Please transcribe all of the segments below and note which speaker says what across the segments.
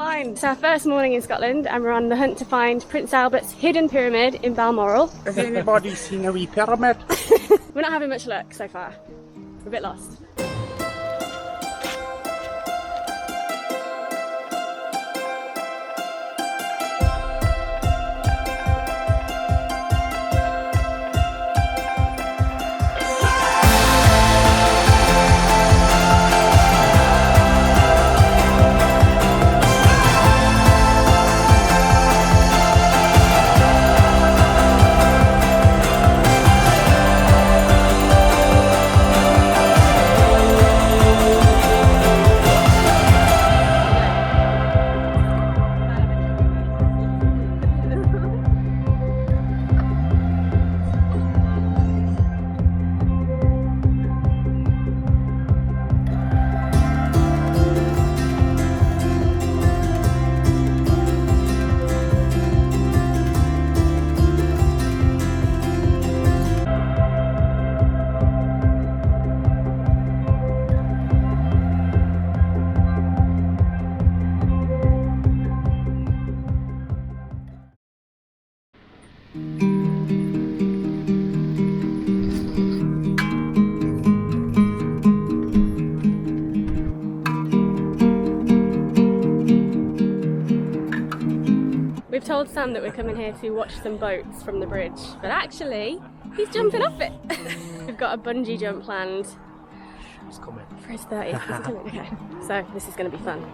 Speaker 1: fine. It's our first morning in Scotland and we're on the hunt to find Prince Albert's hidden pyramid in Balmoral.
Speaker 2: Has anybody seen a wee pyramid?
Speaker 1: We're not having much luck so far. We're a bit lost. We've told Sam that we're coming here to watch some boats from the bridge, but actually, he's jumping off it. We've got a bungee jump planned.
Speaker 2: It's coming.
Speaker 1: For his 30th. Is it coming? Okay. So this is going to be fun.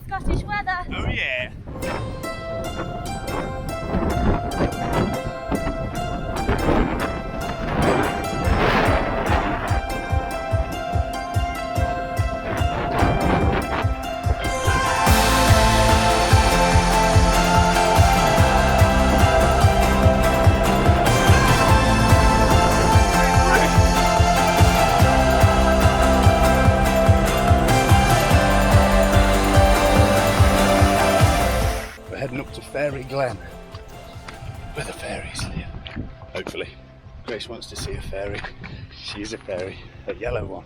Speaker 1: Scottish weather.
Speaker 2: Oh yeah. Heading up to Fairy Glen, where the fairies live. Hopefully. Grace wants to see a fairy. She is a fairy, a yellow one.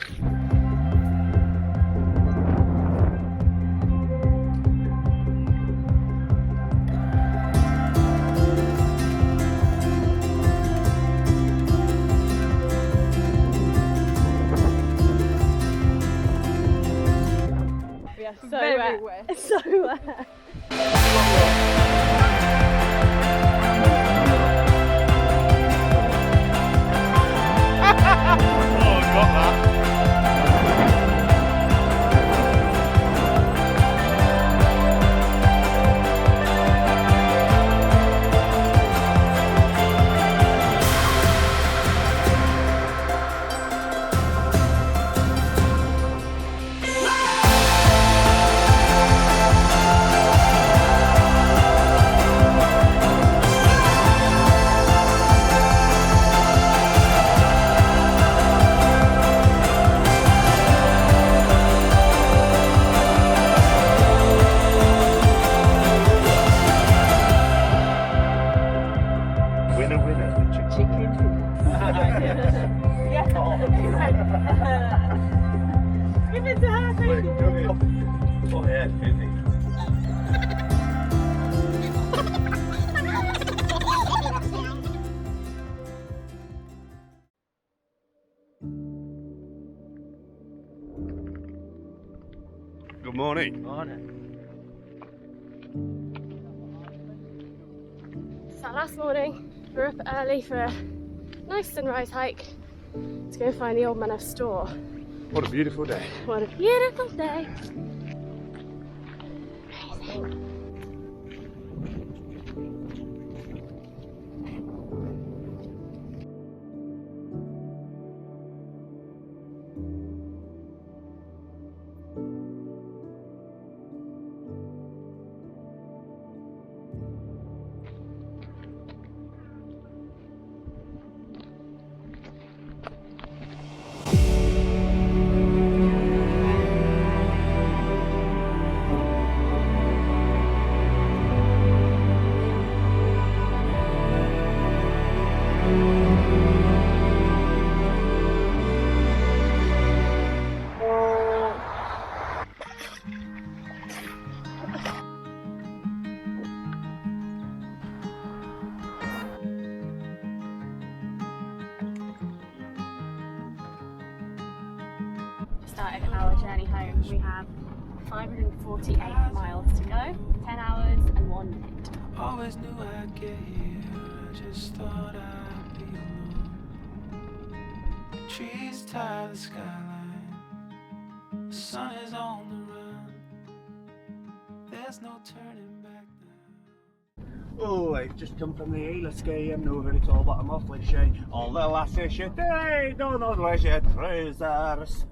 Speaker 1: We are so wet. So wet. Give it to her, thank you.
Speaker 2: Oh yeah, busy. Good morning.
Speaker 3: Morning.
Speaker 1: So last morning, we're up early for a nice sunrise hike to go find the old man of Storr.
Speaker 2: What a beautiful day.
Speaker 1: What a beautiful day. Amazing. started our journey home. We have 548 miles to go, 10 hours and 1 minute.
Speaker 3: Always knew I'd get here, I just thought I'd be alone. Trees tie the skyline, the sun is on the run, there's no turning back now.
Speaker 2: Oh, I've just come from the Isle of Skye, I'm no very tall, but I'm awfully shy. All the lasses should die, don't know where she had trousers.